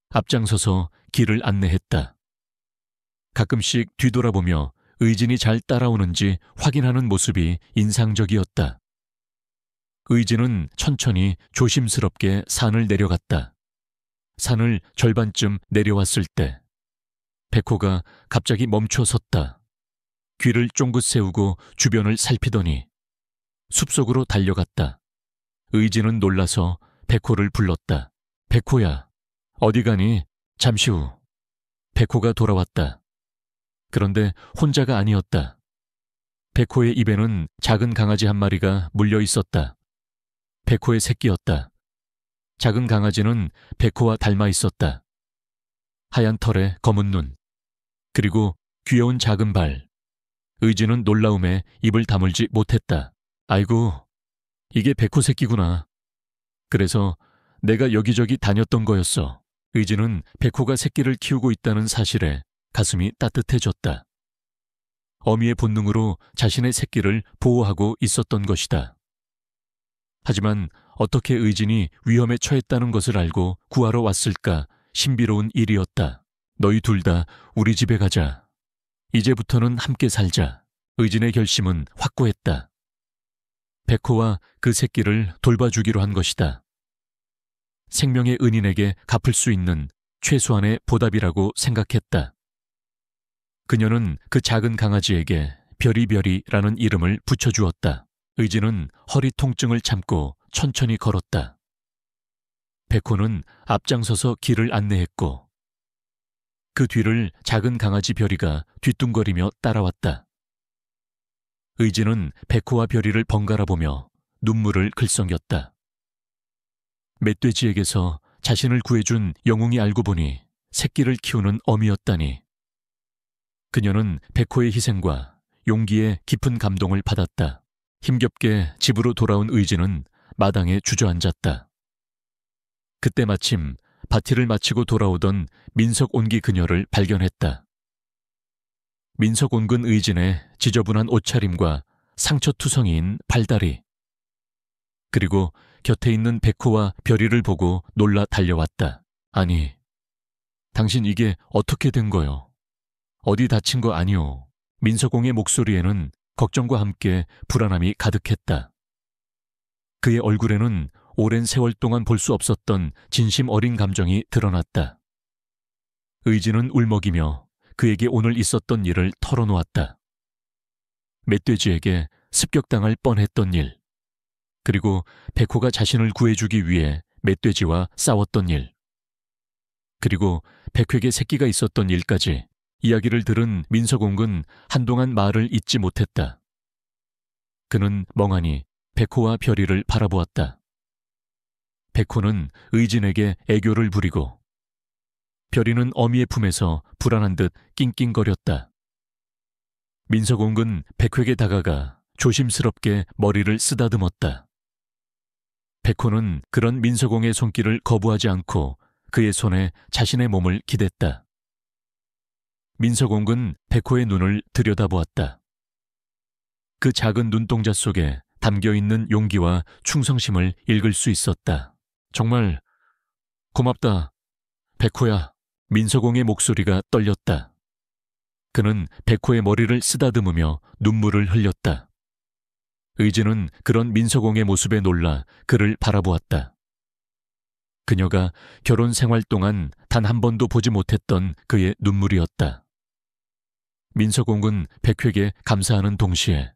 앞장서서 길을 안내했다. 가끔씩 뒤돌아보며 의진이 잘 따라오는지 확인하는 모습이 인상적이었다. 의진은 천천히 조심스럽게 산을 내려갔다. 산을 절반쯤 내려왔을 때 백호가 갑자기 멈춰 섰다. 귀를 쫑긋 세우고 주변을 살피더니 숲속으로 달려갔다. 의진은 놀라서 백호를 불렀다. 백호야, 어디 가니? 잠시 후 백호가 돌아왔다. 그런데 혼자가 아니었다. 백호의 입에는 작은 강아지 한 마리가 물려 있었다. 백호의 새끼였다. 작은 강아지는 백호와 닮아 있었다. 하얀 털에 검은 눈, 그리고 귀여운 작은 발. 의진은 놀라움에 입을 다물지 못했다. 아이고, 이게 백호 새끼구나. 그래서 내가 여기저기 다녔던 거였어. 의진은 백호가 새끼를 키우고 있다는 사실에 가슴이 따뜻해졌다. 어미의 본능으로 자신의 새끼를 보호하고 있었던 것이다. 하지만 어떻게 의진이 위험에 처했다는 것을 알고 구하러 왔을까 신비로운 일이었다. 너희 둘 다 우리 집에 가자. 이제부터는 함께 살자. 의진의 결심은 확고했다. 백호와 그 새끼를 돌봐주기로 한 것이다. 생명의 은인에게 갚을 수 있는 최소한의 보답이라고 생각했다. 그녀는 그 작은 강아지에게 별이별이라는 이름을 붙여주었다. 의진은 허리 통증을 참고 천천히 걸었다. 백호는 앞장서서 길을 안내했고 그 뒤를 작은 강아지 별이가 뒤뚱거리며 따라왔다. 의진은 백호와 별이를 번갈아 보며 눈물을 글썽였다. 멧돼지에게서 자신을 구해준 영웅이 알고 보니 새끼를 키우는 어미였다니. 그녀는 백호의 희생과 용기에 깊은 감동을 받았다. 힘겹게 집으로 돌아온 의진은 마당에 주저앉았다. 그때 마침 바티를 마치고 돌아오던 민석 온기 그녀를 발견했다. 민석 온근 의진의 지저분한 옷차림과 상처투성이인 발다리, 그리고 곁에 있는 백호와 별이를 보고 놀라 달려왔다. 아니, 당신 이게 어떻게 된 거요? 어디 다친 거 아니오? 민석옹의 목소리에는 걱정과 함께 불안함이 가득했다. 그의 얼굴에는 오랜 세월 동안 볼 수 없었던 진심 어린 감정이 드러났다. 의진은 울먹이며 그에게 오늘 있었던 일을 털어놓았다. 멧돼지에게 습격당할 뻔했던 일, 그리고 백호가 자신을 구해주기 위해 멧돼지와 싸웠던 일, 그리고 백회계 새끼가 있었던 일까지 이야기를 들은 민서공은 한동안 말을 잇지 못했다. 그는 멍하니 백호와 별이를 바라보았다. 백호는 의진에게 애교를 부리고 별이는 어미의 품에서 불안한 듯 낑낑거렸다. 민서공은 백회에게 다가가 조심스럽게 머리를 쓰다듬었다. 백호는 그런 민서공의 손길을 거부하지 않고 그의 손에 자신의 몸을 기댔다. 민서공은 백호의 눈을 들여다보았다. 그 작은 눈동자 속에 담겨있는 용기와 충성심을 읽을 수 있었다. 정말 고맙다, 백호야. 민서공의 목소리가 떨렸다. 그는 백호의 머리를 쓰다듬으며 눈물을 흘렸다. 의진은 그런 민서공의 모습에 놀라 그를 바라보았다. 그녀가 결혼 생활 동안 단 한 번도 보지 못했던 그의 눈물이었다. 민서공은 백회에게 감사하는 동시에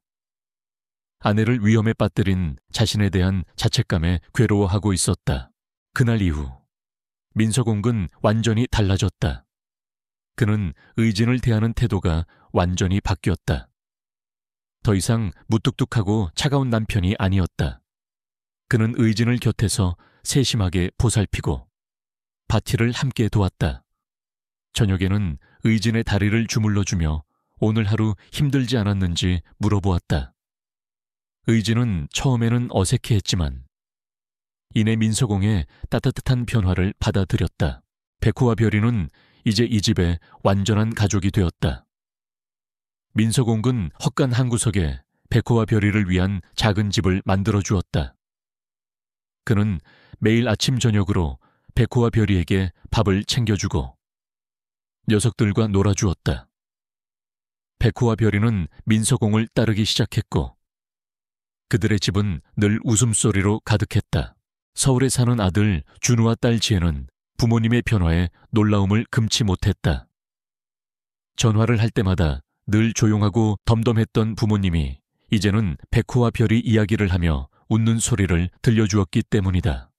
아내를 위험에 빠뜨린 자신에 대한 자책감에 괴로워하고 있었다. 그날 이후 민서공은 완전히 달라졌다. 그는 의진을 대하는 태도가 완전히 바뀌었다. 더 이상 무뚝뚝하고 차가운 남편이 아니었다. 그는 의진을 곁에서 세심하게 보살피고 파티를 함께 도왔다. 저녁에는 의진의 다리를 주물러주며 오늘 하루 힘들지 않았는지 물어보았다. 의진은 처음에는 어색해했지만 이내 민서공의 따뜻한 변화를 받아들였다. 백호와 별이는 이제 이 집의 완전한 가족이 되었다. 민서공은 헛간 한 구석에 백호와 별이를 위한 작은 집을 만들어 주었다. 그는 매일 아침 저녁으로 백호와 별이에게 밥을 챙겨주고 녀석들과 놀아주었다. 백호와 별이는 민서공을 따르기 시작했고 그들의 집은 늘 웃음소리로 가득했다. 서울에 사는 아들 준우와 딸 지혜는 부모님의 변화에 놀라움을 금치 못했다. 전화를 할 때마다 늘 조용하고 덤덤했던 부모님이 이제는 백호와 별이 이야기를 하며 웃는 소리를 들려주었기 때문이다.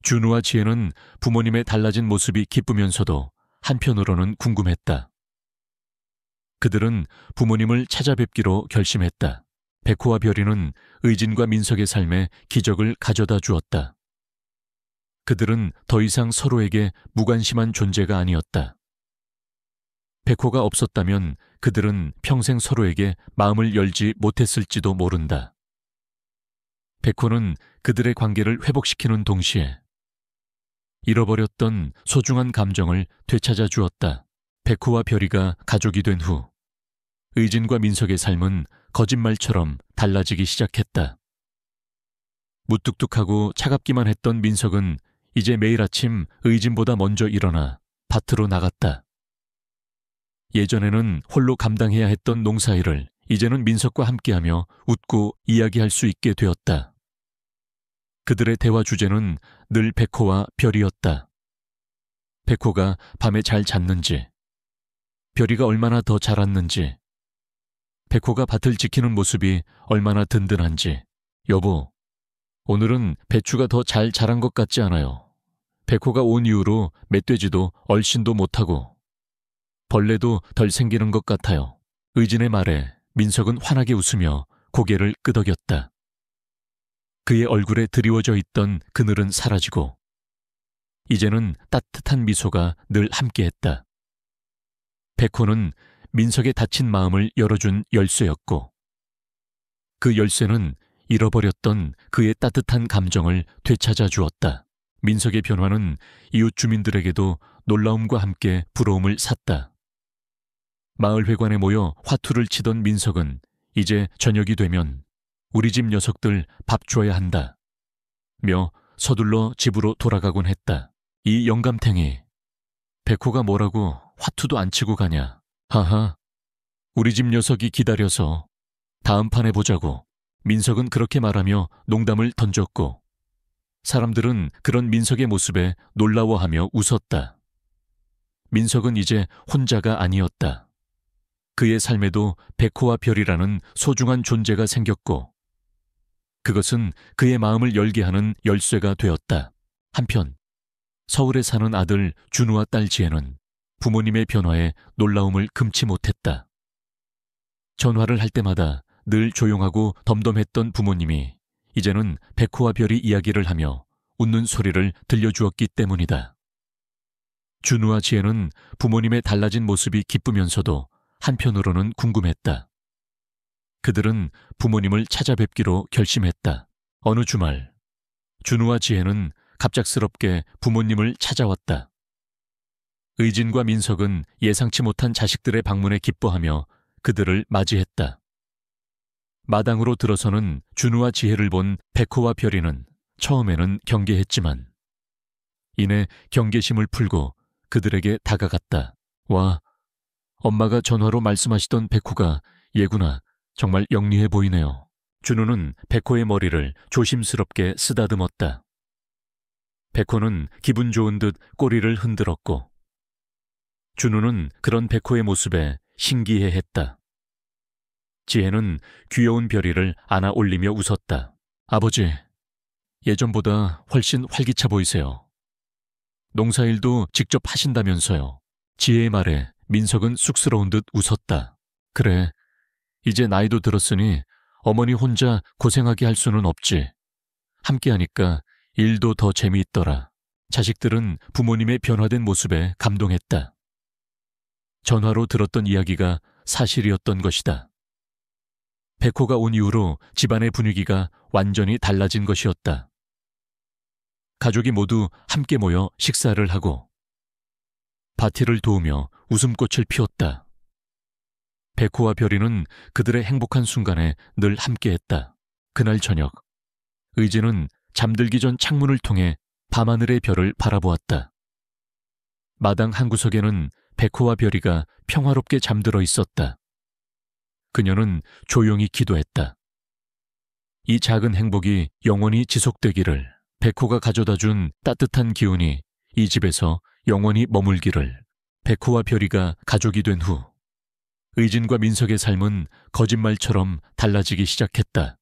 준우와 지혜는 부모님의 달라진 모습이 기쁘면서도 한편으로는 궁금했다. 그들은 부모님을 찾아뵙기로 결심했다. 백호와 별이는 의진과 민석의 삶에 기적을 가져다 주었다. 그들은 더 이상 서로에게 무관심한 존재가 아니었다. 백호가 없었다면 그들은 평생 서로에게 마음을 열지 못했을지도 모른다. 백호는 그들의 관계를 회복시키는 동시에 잃어버렸던 소중한 감정을 되찾아 주었다. 백호와 별이가 가족이 된 후 의진과 민석의 삶은 거짓말처럼 달라지기 시작했다. 무뚝뚝하고 차갑기만 했던 민석은 이제 매일 아침 의진보다 먼저 일어나 밭으로 나갔다. 예전에는 홀로 감당해야 했던 농사일을 이제는 민석과 함께하며 웃고 이야기할 수 있게 되었다. 그들의 대화 주제는 늘 백호와 별이었다. 백호가 밤에 잘 잤는지, 별이가 얼마나 더 자랐는지, 백호가 밭을 지키는 모습이 얼마나 든든한지. 여보, 오늘은 배추가 더 잘 자란 것 같지 않아요. 백호가 온 이후로 멧돼지도 얼씬도 못하고 벌레도 덜 생기는 것 같아요. 의진의 말에 민석은 환하게 웃으며 고개를 끄덕였다. 그의 얼굴에 드리워져 있던 그늘은 사라지고 이제는 따뜻한 미소가 늘 함께했다. 백호는 민석의 닫힌 마음을 열어준 열쇠였고 그 열쇠는 잃어버렸던 그의 따뜻한 감정을 되찾아 주었다. 민석의 변화는 이웃 주민들에게도 놀라움과 함께 부러움을 샀다. 마을 회관에 모여 화투를 치던 민석은 이제 저녁이 되면 우리 집 녀석들 밥 줘야 한다 며 서둘러 집으로 돌아가곤 했다. 이 영감탱이, 백호가 뭐라고 화투도 안 치고 가냐. 하하, 우리 집 녀석이 기다려서 다음 판에 보자고. 민석은 그렇게 말하며 농담을 던졌고 사람들은 그런 민석의 모습에 놀라워하며 웃었다. 민석은 이제 혼자가 아니었다. 그의 삶에도 백호와 별이라는 소중한 존재가 생겼고 그것은 그의 마음을 열게 하는 열쇠가 되었다. 한편 서울에 사는 아들 준우와 딸 지혜는 부모님의 변화에 놀라움을 금치 못했다. 전화를 할 때마다 늘 조용하고 덤덤했던 부모님이 이제는 백호와 별이 이야기를 하며 웃는 소리를 들려주었기 때문이다. 준우와 지혜는 부모님의 달라진 모습이 기쁘면서도 한편으로는 궁금했다. 그들은 부모님을 찾아뵙기로 결심했다. 어느 주말, 준우와 지혜는 갑작스럽게 부모님을 찾아왔다. 의진과 민석은 예상치 못한 자식들의 방문에 기뻐하며 그들을 맞이했다. 마당으로 들어서는 준우와 지혜를 본 백호와 별이는 처음에는 경계했지만 이내 경계심을 풀고 그들에게 다가갔다. 와, 엄마가 전화로 말씀하시던 백호가 얘구나. 정말 영리해 보이네요. 준우는 백호의 머리를 조심스럽게 쓰다듬었다. 백호는 기분 좋은 듯 꼬리를 흔들었고 준우는 그런 백호의 모습에 신기해했다. 지혜는 귀여운 별이를 안아 올리며 웃었다. 아버지, 예전보다 훨씬 활기차 보이세요. 농사일도 직접 하신다면서요. 지혜의 말에 민석은 쑥스러운 듯 웃었다. 그래, 이제 나이도 들었으니 어머니 혼자 고생하게 할 수는 없지. 함께하니까 일도 더 재미있더라. 자식들은 부모님의 변화된 모습에 감동했다. 전화로 들었던 이야기가 사실이었던 것이다. 백호가 온 이후로 집안의 분위기가 완전히 달라진 것이었다. 가족이 모두 함께 모여 식사를 하고 파티를 도우며 웃음꽃을 피웠다. 백호와 별이는 그들의 행복한 순간에 늘 함께했다. 그날 저녁, 의진은 잠들기 전 창문을 통해 밤하늘의 별을 바라보았다. 마당 한 구석에는 백호와 별이가 평화롭게 잠들어 있었다. 그녀는 조용히 기도했다. 이 작은 행복이 영원히 지속되기를, 백호가 가져다 준 따뜻한 기운이 이 집에서 영원히 머물기를. 백호와 별이가 가족이 된 후 의진과 민석의 삶은 거짓말처럼 달라지기 시작했다.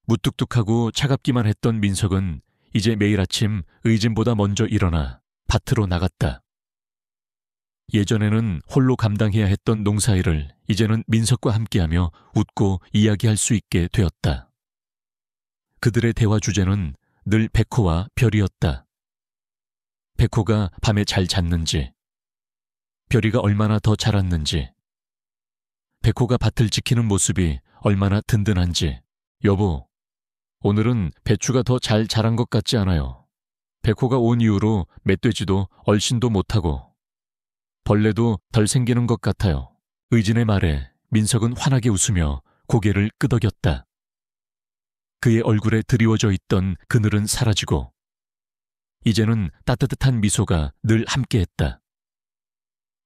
무뚝뚝하고 차갑기만 했던 민석은 이제 매일 아침 의진보다 먼저 일어나 밭으로 나갔다. 예전에는 홀로 감당해야 했던 농사일을 이제는 민석과 함께하며 웃고 이야기할 수 있게 되었다. 그들의 대화 주제는 늘 백호와 별이었다. 백호가 밤에 잘 잤는지, 별이가 얼마나 더 자랐는지, 백호가 밭을 지키는 모습이 얼마나 든든한지. 여보, 오늘은 배추가 더 잘 자란 것 같지 않아요. 백호가 온 이후로 멧돼지도 얼씬도 못하고 벌레도 덜 생기는 것 같아요. 의진의 말에 민석은 환하게 웃으며 고개를 끄덕였다. 그의 얼굴에 드리워져 있던 그늘은 사라지고 이제는 따뜻한 미소가 늘 함께했다.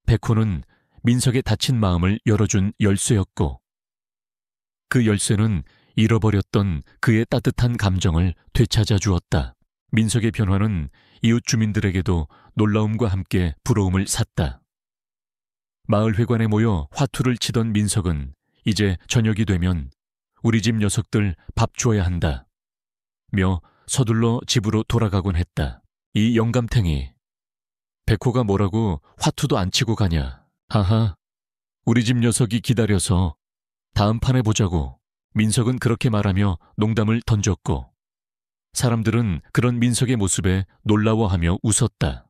백호는 민석의 닫힌 마음을 열어준 열쇠였고 그 열쇠는 잃어버렸던 그의 따뜻한 감정을 되찾아 주었다. 민석의 변화는 이웃 주민들에게도 놀라움과 함께 부러움을 샀다. 마을 회관에 모여 화투를 치던 민석은 이제 저녁이 되면 우리 집 녀석들 밥 줘야 한다 며 서둘러 집으로 돌아가곤 했다. 이 영감탱이, 백호가 뭐라고 화투도 안 치고 가냐. 하하, 우리 집 녀석이 기다려서 다음 판에 보자고. 민석은 그렇게 말하며 농담을 던졌고 사람들은 그런 민석의 모습에 놀라워하며 웃었다.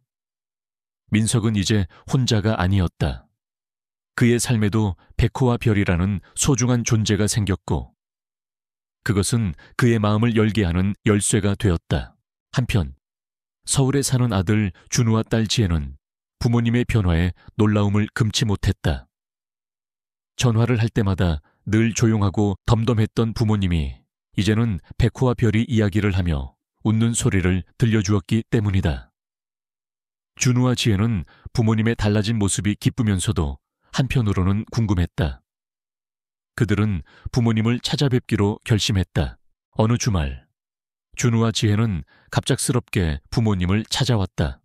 민석은 이제 혼자가 아니었다. 그의 삶에도 백호와 별이라는 소중한 존재가 생겼고 그것은 그의 마음을 열게 하는 열쇠가 되었다. 한편 서울에 사는 아들 준우와 딸 지혜는 부모님의 변화에 놀라움을 금치 못했다. 전화를 할 때마다 늘 조용하고 덤덤했던 부모님이 이제는 백호와 별이 이야기를 하며 웃는 소리를 들려주었기 때문이다. 준우와 지혜는 부모님의 달라진 모습이 기쁘면서도 한편으로는 궁금했다. 그들은 부모님을 찾아뵙기로 결심했다. 어느 주말, 준우와 지혜는 갑작스럽게 부모님을 찾아왔다.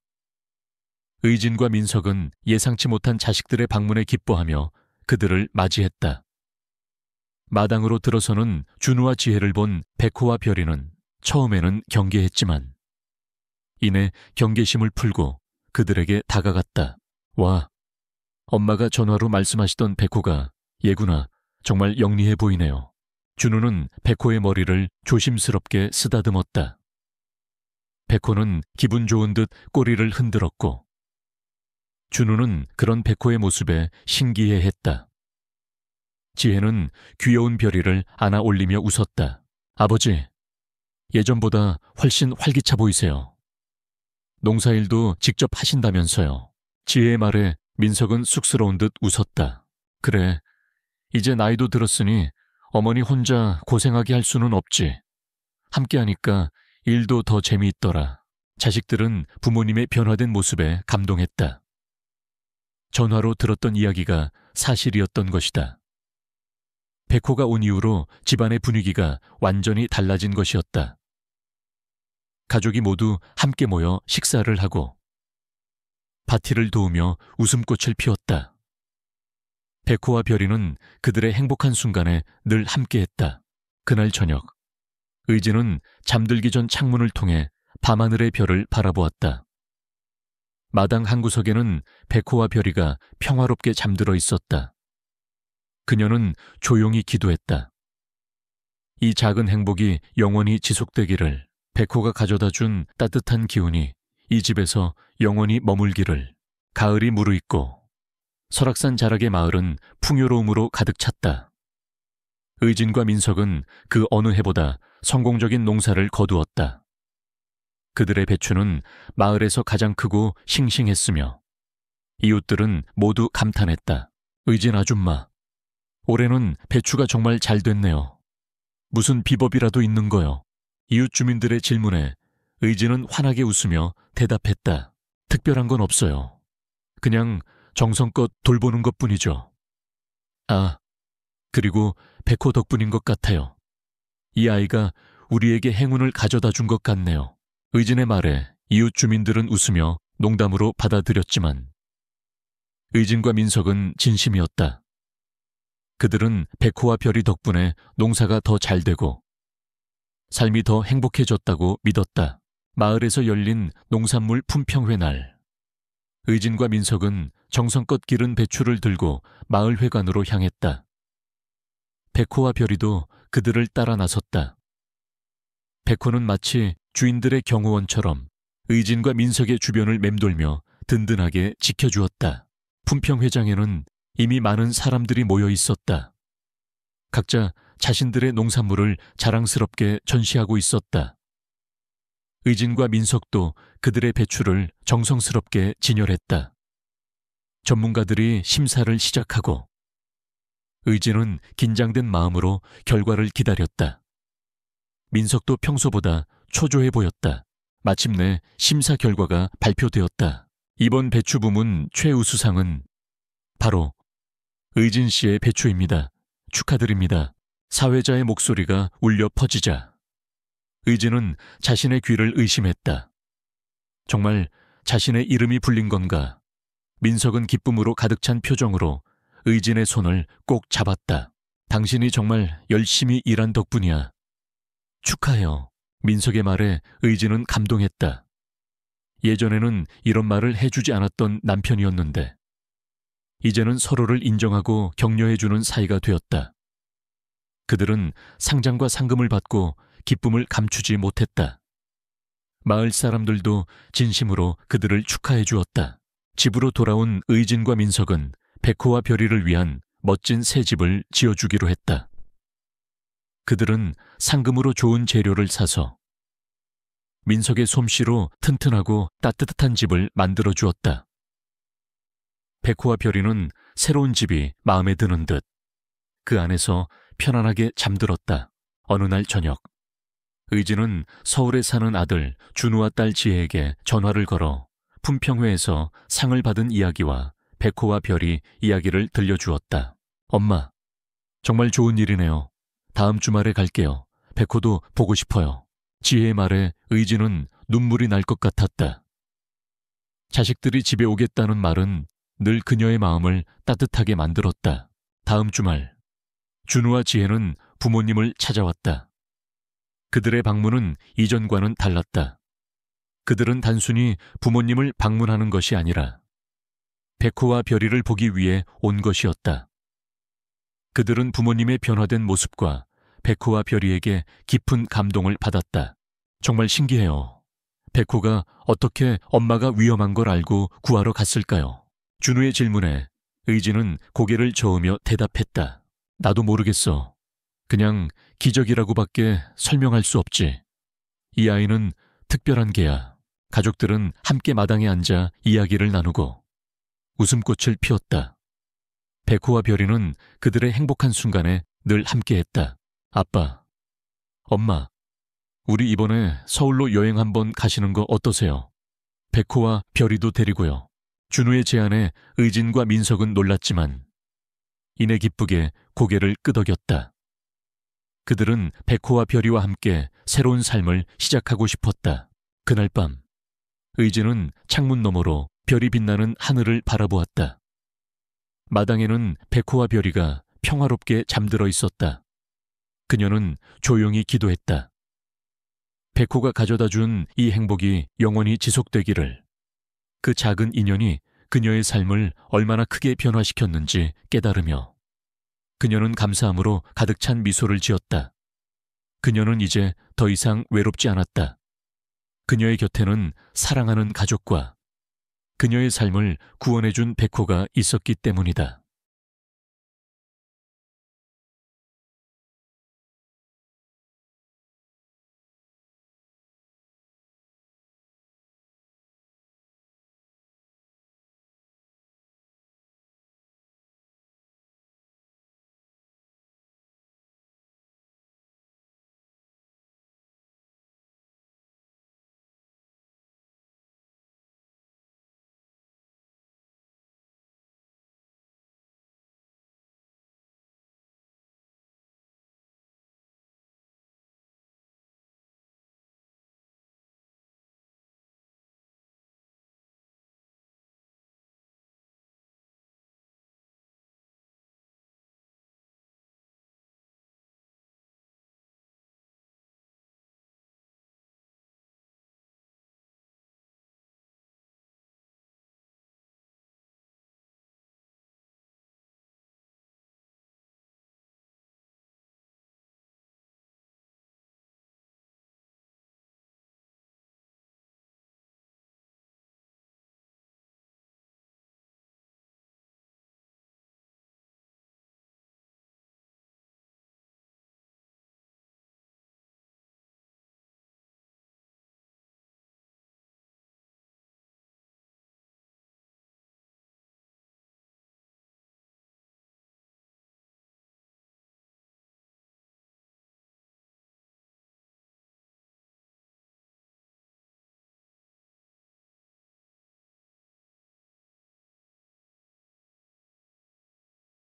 의진과 민석은 예상치 못한 자식들의 방문에 기뻐하며 그들을 맞이했다. 마당으로 들어서는 준우와 지혜를 본 백호와 별이는 처음에는 경계했지만 이내 경계심을 풀고 그들에게 다가갔다. 와, 엄마가 전화로 말씀하시던 백호가 얘구나. 정말 영리해 보이네요. 준우는 백호의 머리를 조심스럽게 쓰다듬었다. 백호는 기분 좋은 듯 꼬리를 흔들었고 준우는 그런 백호의 모습에 신기해했다. 지혜는 귀여운 별이를 안아 올리며 웃었다. 아버지, 예전보다 훨씬 활기차 보이세요. 농사일도 직접 하신다면서요. 지혜의 말에 민석은 쑥스러운 듯 웃었다. 그래, 이제 나이도 들었으니 어머니 혼자 고생하게 할 수는 없지. 함께하니까 일도 더 재미있더라. 자식들은 부모님의 변화된 모습에 감동했다. 전화로 들었던 이야기가 사실이었던 것이다. 백호가 온 이후로 집안의 분위기가 완전히 달라진 것이었다. 가족이 모두 함께 모여 식사를 하고 파티를 도우며 웃음꽃을 피웠다. 백호와 별이는 그들의 행복한 순간에 늘 함께했다. 그날 저녁, 의진은 잠들기 전 창문을 통해 밤하늘의 별을 바라보았다. 마당 한 구석에는 백호와 별이가 평화롭게 잠들어 있었다. 그녀는 조용히 기도했다. 이 작은 행복이 영원히 지속되기를, 백호가 가져다 준 따뜻한 기운이 이 집에서 영원히 머물기를. 가을이 무르익고 설악산 자락의 마을은 풍요로움으로 가득 찼다. 의진과 민석은 그 어느 해보다 성공적인 농사를 거두었다. 그들의 배추는 마을에서 가장 크고 싱싱했으며 이웃들은 모두 감탄했다. 의진 아줌마, 올해는 배추가 정말 잘 됐네요. 무슨 비법이라도 있는 거요? 이웃 주민들의 질문에 의진은 환하게 웃으며 대답했다. 특별한 건 없어요. 그냥 정성껏 돌보는 것뿐이죠. 아, 그리고 백호 덕분인 것 같아요. 이 아이가 우리에게 행운을 가져다 준 것 같네요. 의진의 말에 이웃 주민들은 웃으며 농담으로 받아들였지만 의진과 민석은 진심이었다. 그들은 백호와 별이 덕분에 농사가 더 잘 되고 삶이 더 행복해졌다고 믿었다. 마을에서 열린 농산물 품평회 날, 의진과 민석은 정성껏 기른 배추를 들고 마을 회관으로 향했다. 백호와 별이도 그들을 따라 나섰다. 백호는 마치 주인들의 경호원처럼 의진과 민석의 주변을 맴돌며 든든하게 지켜주었다. 품평회장에는 이미 많은 사람들이 모여 있었다. 각자 자신들의 농산물을 자랑스럽게 전시하고 있었다. 의진과 민석도 그들의 배추를 정성스럽게 진열했다. 전문가들이 심사를 시작하고 의진은 긴장된 마음으로 결과를 기다렸다. 민석도 평소보다 초조해 보였다. 마침내 심사 결과가 발표되었다. 이번 배추 부문 최우수상은 바로 의진 씨의 배추입니다. 축하드립니다. 사회자의 목소리가 울려 퍼지자 의진은 자신의 귀를 의심했다. 정말 자신의 이름이 불린 건가? 민석은 기쁨으로 가득 찬 표정으로 의진의 손을 꼭 잡았다. 당신이 정말 열심히 일한 덕분이야. 축하해요. 민석의 말에 의진은 감동했다. 예전에는 이런 말을 해주지 않았던 남편이었는데 이제는 서로를 인정하고 격려해주는 사이가 되었다. 그들은 상장과 상금을 받고 기쁨을 감추지 못했다. 마을 사람들도 진심으로 그들을 축하해 주었다. 집으로 돌아온 의진과 민석은 백호와 별이를 위한 멋진 새 집을 지어주기로 했다. 그들은 상금으로 좋은 재료를 사서 민석의 솜씨로 튼튼하고 따뜻한 집을 만들어 주었다. 백호와 별이는 새로운 집이 마음에 드는 듯 그 안에서 편안하게 잠들었다. 어느 날 저녁, 의진은 서울에 사는 아들 준우와 딸 지혜에게 전화를 걸어 품평회에서 상을 받은 이야기와 백호와 별이 이야기를 들려주었다. 엄마, 정말 좋은 일이네요. 다음 주말에 갈게요. 백호도 보고 싶어요. 지혜의 말에 의진은 눈물이 날 것 같았다. 자식들이 집에 오겠다는 말은 늘 그녀의 마음을 따뜻하게 만들었다. 다음 주말, 준우와 지혜는 부모님을 찾아왔다. 그들의 방문은 이전과는 달랐다. 그들은 단순히 부모님을 방문하는 것이 아니라 백호와 별이를 보기 위해 온 것이었다. 그들은 부모님의 변화된 모습과 백호와 별이에게 깊은 감동을 받았다. 정말 신기해요. 백호가 어떻게 엄마가 위험한 걸 알고 구하러 갔을까요? 준우의 질문에 의진은 고개를 저으며 대답했다. 나도 모르겠어. 그냥 기적이라고밖에 설명할 수 없지. 이 아이는 특별한 개야. 가족들은 함께 마당에 앉아 이야기를 나누고 웃음꽃을 피웠다. 백호와 별이는 그들의 행복한 순간에 늘 함께했다. 아빠, 엄마, 우리 이번에 서울로 여행 한번 가시는 거 어떠세요? 백호와 별이도 데리고요. 준우의 제안에 의진과 민석은 놀랐지만 이내 기쁘게 고개를 끄덕였다. 그들은 백호와 별이와 함께 새로운 삶을 시작하고 싶었다. 그날 밤, 의진은 창문 너머로 별이 빛나는 하늘을 바라보았다. 마당에는 백호와 별이가 평화롭게 잠들어 있었다. 그녀는 조용히 기도했다. 백호가 가져다 준 이 행복이 영원히 지속되기를. 그 작은 인연이 그녀의 삶을 얼마나 크게 변화시켰는지 깨달으며 그녀는 감사함으로 가득 찬 미소를 지었다. 그녀는 이제 더 이상 외롭지 않았다. 그녀의 곁에는 사랑하는 가족과 그녀의 삶을 구원해준 백호가 있었기 때문이다.